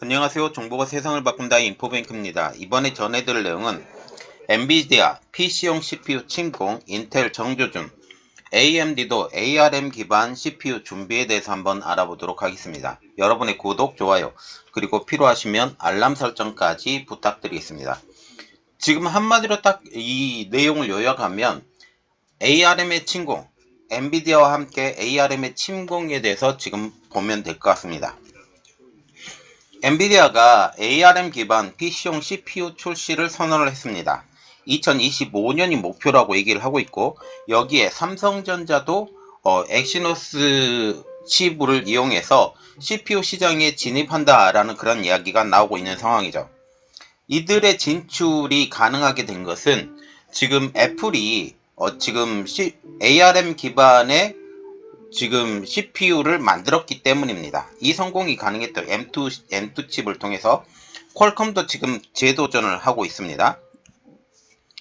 안녕하세요. 정보가 세상을 바꾼다 인포뱅크입니다. 이번에 전해드릴 내용은 엔비디아 PC용 CPU 침공, 인텔 정조준, AMD도 ARM 기반 CPU 준비에 대해서 한번 알아보도록 하겠습니다. 여러분의 구독, 좋아요, 그리고 필요하시면 알람 설정까지 부탁드리겠습니다. 지금 한마디로 딱 이 내용을 요약하면 ARM의 침공, 엔비디아와 함께 ARM의 침공에 대해서 지금 보면 될 것 같습니다. 엔비디아가 ARM 기반 PC용 CPU 출시를 선언을 했습니다. 2025년이 목표라고 얘기를 하고 있고, 여기에 삼성전자도 엑시노스 칩을 이용해서 CPU 시장에 진입한다라는 그런 이야기가 나오고 있는 상황이죠. 이들의 진출이 가능하게 된 것은 지금 애플이 지금 ARM 기반의 지금 CPU를 만들었기 때문입니다. 이 성공이 가능했던 M2 칩을 통해서 퀄컴도 지금 재도전을 하고 있습니다.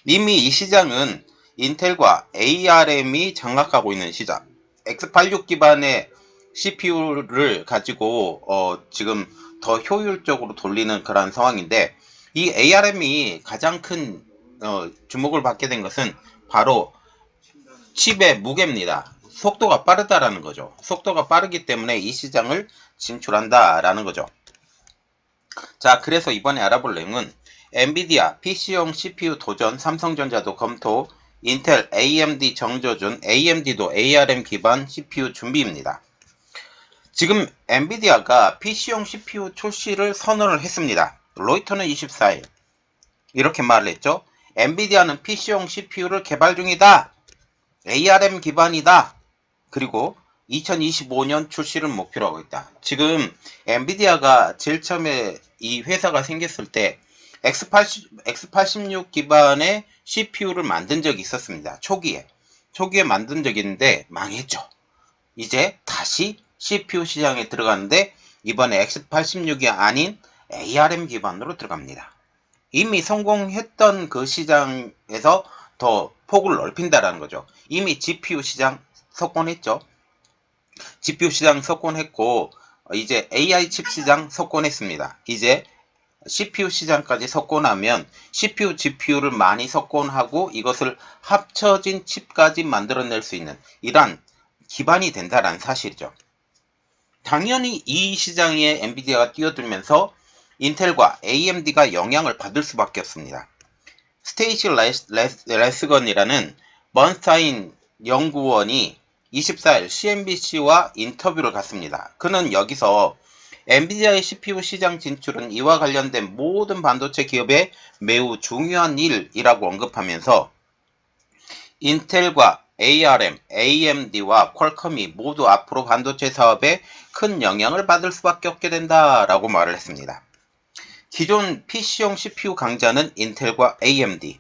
이미 이 시장은 인텔과 ARM이 장악하고 있는 시장, X86 기반의 CPU를 가지고 지금 더 효율적으로 돌리는 그런 상황인데, 이 ARM이 가장 큰 주목을 받게 된 것은 바로 칩의 무게입니다. 속도가 빠르다라는 거죠. 속도가 빠르기 때문에 이 시장을 진출한다라는 거죠. 자, 그래서 이번에 알아볼 내용은 엔비디아 PC용 CPU 도전, 삼성전자도 검토, 인텔 AMD 정조준, AMD도 ARM 기반 CPU 준비입니다. 지금 엔비디아가 PC용 CPU 출시를 선언을 했습니다. 로이터는 24일 이렇게 말을 했죠. 엔비디아는 PC용 CPU를 개발 중이다. ARM 기반이다. 그리고 2025년 출시를 목표로 하고 있다. 지금 엔비디아가 제일 처음에 이 회사가 생겼을 때 X86 기반의 CPU를 만든 적이 있었습니다. 초기에 만든 적이 있는데 망했죠. 이제 다시 CPU 시장에 들어가는데 이번에 X86이 아닌 ARM 기반으로 들어갑니다. 이미 성공했던 그 시장에서 더 폭을 넓힌다라는 거죠. 이미 GPU 시장 석권했죠. GPU 시장 석권했고 이제 AI 칩 시장 석권했습니다. 이제 CPU 시장까지 석권하면 CPU, GPU를 많이 석권하고 이것을 합쳐진 칩까지 만들어낼 수 있는 이러한 기반이 된다는 사실이죠. 당연히 이 시장에 엔비디아가 뛰어들면서 인텔과 AMD가 영향을 받을 수밖에 없습니다. 스테이시 레스건이라는 번스타인 연구원이 24일 CNBC와 인터뷰를 갖습니다. 그는 여기서 엔비디아의 CPU 시장 진출은 이와 관련된 모든 반도체 기업의 매우 중요한 일이라고 언급하면서 인텔과 ARM, AMD와 퀄컴이 모두 앞으로 반도체 사업에 큰 영향을 받을 수밖에 없게 된다라고 말을 했습니다. 기존 PC용 CPU 강자는 인텔과 AMD.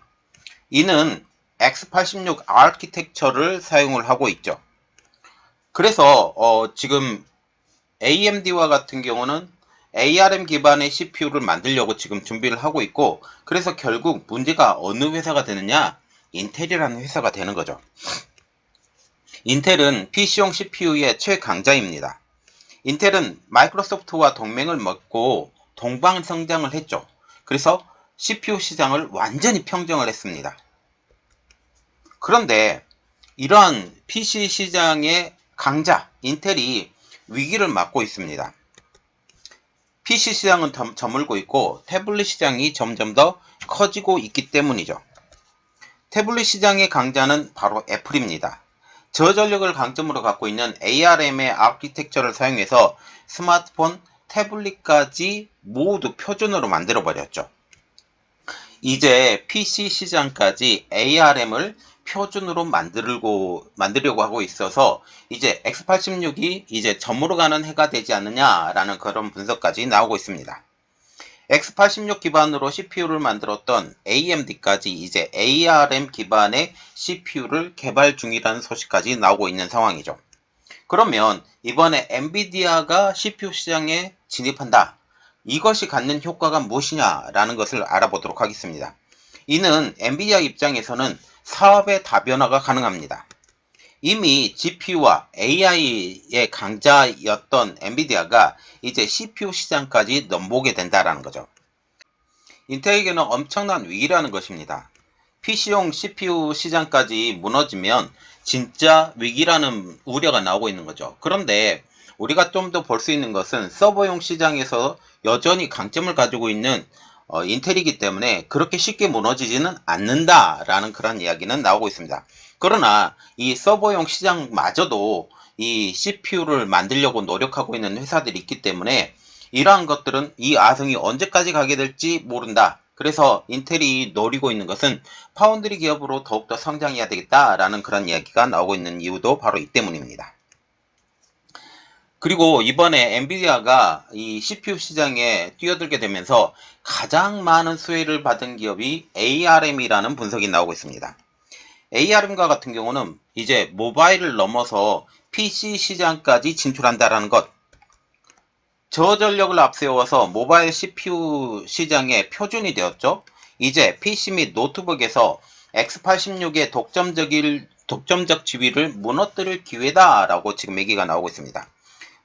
이는 X86 아키텍처를 사용을 하고 있죠. 그래서 지금 AMD와 같은 경우는 ARM 기반의 CPU를 만들려고 지금 준비를 하고 있고, 그래서 결국 문제가 어느 회사가 되느냐? 인텔이라는 회사가 되는 거죠. 인텔은 PC용 CPU의 최강자입니다. 인텔은 마이크로소프트와 동맹을 맺고 동방성장을 했죠. 그래서 CPU 시장을 완전히 평정을 했습니다. 그런데 이러한 PC 시장의 강자 인텔이 위기를 맞고 있습니다. PC 시장은 저물고 있고 태블릿 시장이 점점 더 커지고 있기 때문이죠. 태블릿 시장의 강자는 바로 애플입니다. 저전력을 강점으로 갖고 있는 ARM의 아키텍처를 사용해서 스마트폰, 태블릿까지 모두 표준으로 만들어버렸죠. 이제 PC 시장까지 ARM을 표준으로 만들려고 하고 있어서 이제 X86이 이제 점으로 가는 해가 되지 않느냐라는 그런 분석까지 나오고 있습니다. X86 기반으로 CPU를 만들었던 AMD까지 이제 ARM 기반의 CPU를 개발 중이라는 소식까지 나오고 있는 상황이죠. 그러면 이번에 엔비디아가 CPU 시장에 진입한다. 이것이 갖는 효과가 무엇이냐라는 것을 알아보도록 하겠습니다. 이는 엔비디아 입장에서는 사업의 다변화가 가능합니다. 이미 GPU와 AI의 강자였던 엔비디아가 이제 CPU 시장까지 넘보게 된다라는 거죠. 인텔에게는 엄청난 위기라는 것입니다. PC용 CPU 시장까지 무너지면 진짜 위기라는 우려가 나오고 있는 거죠. 그런데 우리가 좀 더 볼 수 있는 것은 서버용 시장에서 여전히 강점을 가지고 있는 인텔이기 때문에 그렇게 쉽게 무너지지는 않는다라는 그런 이야기는 나오고 있습니다. 그러나 이 서버용 시장마저도 이 CPU를 만들려고 노력하고 있는 회사들이 있기 때문에 이러한 것들은 이 아성이 언제까지 가게 될지 모른다. 그래서 인텔이 노리고 있는 것은 파운드리 기업으로 더욱더 성장해야 되겠다라는 그런 이야기가 나오고 있는 이유도 바로 이 때문입니다. 그리고 이번에 엔비디아가 이 CPU 시장에 뛰어들게 되면서 가장 많은 수혜를 받은 기업이 ARM이라는 분석이 나오고 있습니다. ARM과 같은 경우는 이제 모바일을 넘어서 PC 시장까지 진출한다라는 것, 저전력을 앞세워서 모바일 CPU 시장의 표준이 되었죠. 이제 PC 및 노트북에서 x86의 독점적 지위를 무너뜨릴 기회다라고 지금 얘기가 나오고 있습니다.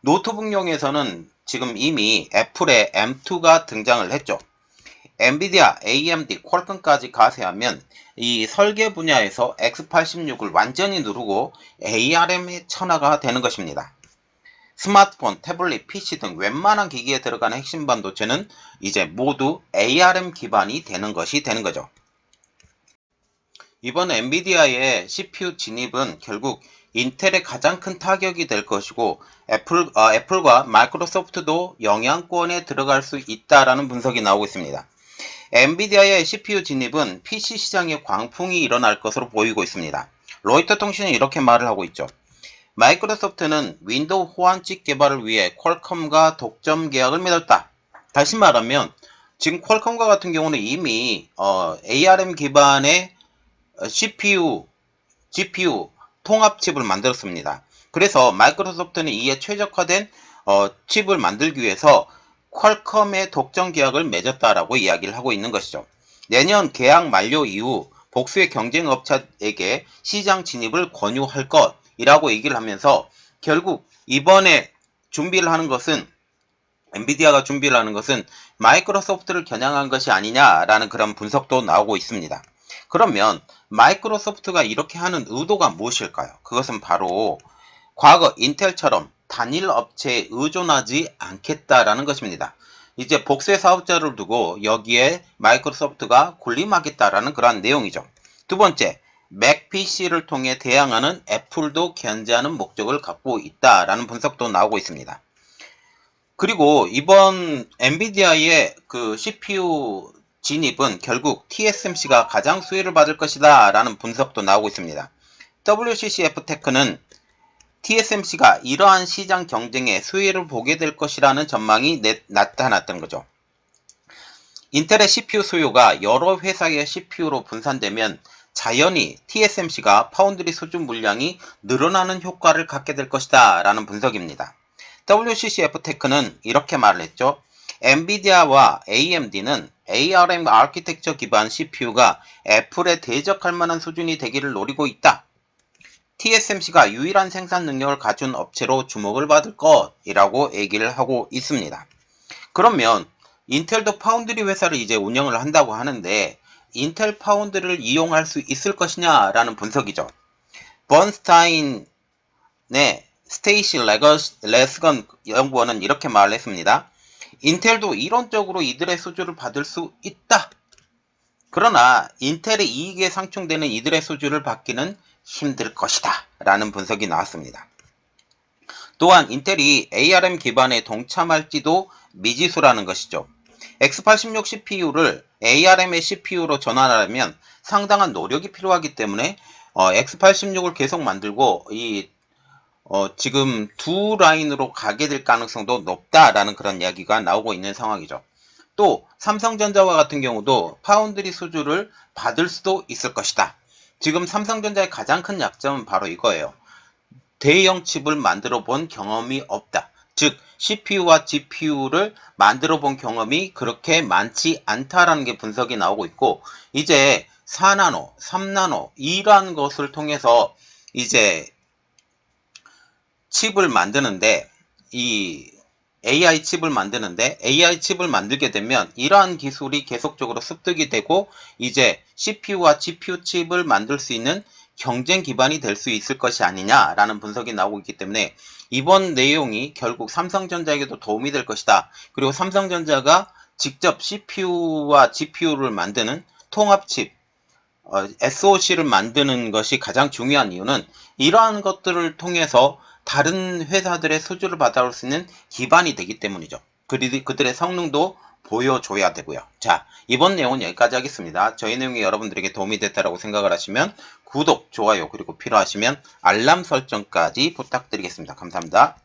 노트북용에서는 지금 이미 애플의 M2가 등장을 했죠. 엔비디아, AMD, 퀄컴까지 가세하면 이 설계 분야에서 x86을 완전히 누르고 ARM의 천하가 되는 것입니다. 스마트폰, 태블릿, PC 등 웬만한 기기에 들어가는 핵심 반도체는 이제 모두 ARM 기반이 되는 것이 되는 거죠. 이번 엔비디아의 CPU 진입은 결국 인텔의 가장 큰 타격이 될 것이고 애플과 마이크로소프트도 영향권에 들어갈 수 있다라는 분석이 나오고 있습니다. 엔비디아의 CPU 진입은 PC 시장에 광풍이 일어날 것으로 보이고 있습니다. 로이터 통신은 이렇게 말을 하고 있죠. 마이크로소프트는 윈도우 호환칩 개발을 위해 퀄컴과 독점 계약을 맺었다. 다시 말하면 지금 퀄컴과 같은 경우는 이미 ARM 기반의 CPU, GPU 통합칩을 만들었습니다. 그래서 마이크로소프트는 이에 최적화된 칩을 만들기 위해서 퀄컴의 독점 계약을 맺었다라고 이야기를 하고 있는 것이죠. 내년 계약 만료 이후 복수의 경쟁업체에게 시장 진입을 권유할 것이라고 얘기를 하면서 결국 이번에 준비를 하는 것은 엔비디아가 준비를 하는 것은 마이크로소프트를 겨냥한 것이 아니냐라는 그런 분석도 나오고 있습니다. 그러면 마이크로소프트가 이렇게 하는 의도가 무엇일까요? 그것은 바로 과거 인텔처럼 단일 업체에 의존하지 않겠다라는 것입니다. 이제 복수의 사업자를 두고 여기에 마이크로소프트가 군림하겠다라는 그러한 내용이죠. 두 번째, 맥 PC를 통해 대항하는 애플도 견제하는 목적을 갖고 있다라는 분석도 나오고 있습니다. 그리고 이번 엔비디아의 그 CPU 진입은 결국 TSMC가 가장 수혜를 받을 것이다 라는 분석도 나오고 있습니다. WCCF테크는 TSMC가 이러한 시장 경쟁에 수혜를 보게 될 것이라는 전망이 나타났던 거죠. 인텔의 CPU 수요가 여러 회사의 CPU로 분산되면 자연히 TSMC가 파운드리 수준 물량이 늘어나는 효과를 갖게 될 것이다 라는 분석입니다. WCCF테크는 이렇게 말을 했죠. 엔비디아와 AMD는 ARM 아키텍처 기반 CPU가 애플에 대적할 만한 수준이 되기를 노리고 있다. TSMC가 유일한 생산 능력을 갖춘 업체로 주목을 받을 것이라고 얘기를 하고 있습니다. 그러면 인텔도 파운드리 회사를 이제 운영을 한다고 하는데 인텔 파운드리를 이용할 수 있을 것이냐라는 분석이죠. 번스타인의 스테이시 레스건 연구원은 이렇게 말을 했습니다. 인텔도 이론적으로 이들의 수주를 받을 수 있다. 그러나 인텔의 이익에 상충되는 이들의 수주를 받기는 힘들 것이다 라는 분석이 나왔습니다. 또한 인텔이 ARM 기반에 동참할지도 미지수라는 것이죠. x86 CPU를 ARM의 CPU로 전환하려면 상당한 노력이 필요하기 때문에 x86을 계속 만들고 지금 두 라인으로 가게 될 가능성도 높다라는 그런 이야기가 나오고 있는 상황이죠. 또 삼성전자와 같은 경우도 파운드리 수주를 받을 수도 있을 것이다. 지금 삼성전자의 가장 큰 약점은 바로 이거예요. 대형 칩을 만들어 본 경험이 없다. 즉 CPU와 GPU를 만들어 본 경험이 그렇게 많지 않다라는 게 분석이 나오고 있고 이제 4나노, 3나노 이러한 것을 통해서 이제 칩을 만드는데 이 AI 칩을 만들게 되면 이러한 기술이 계속적으로 습득이 되고 이제 CPU와 GPU 칩을 만들 수 있는 경쟁 기반이 될 수 있을 것이 아니냐라는 분석이 나오고 있기 때문에 이번 내용이 결국 삼성전자에게도 도움이 될 것이다. 그리고 삼성전자가 직접 CPU와 GPU를 만드는 통합칩 SoC를 만드는 것이 가장 중요한 이유는 이러한 것들을 통해서 다른 회사들의 수주를 받아올 수 있는 기반이 되기 때문이죠. 그들의 성능도 보여줘야 되고요. 자, 이번 내용은 여기까지 하겠습니다. 저희 내용이 여러분들에게 도움이 됐다고 생각을 하시면 구독, 좋아요, 그리고 필요하시면 알람 설정까지 부탁드리겠습니다. 감사합니다.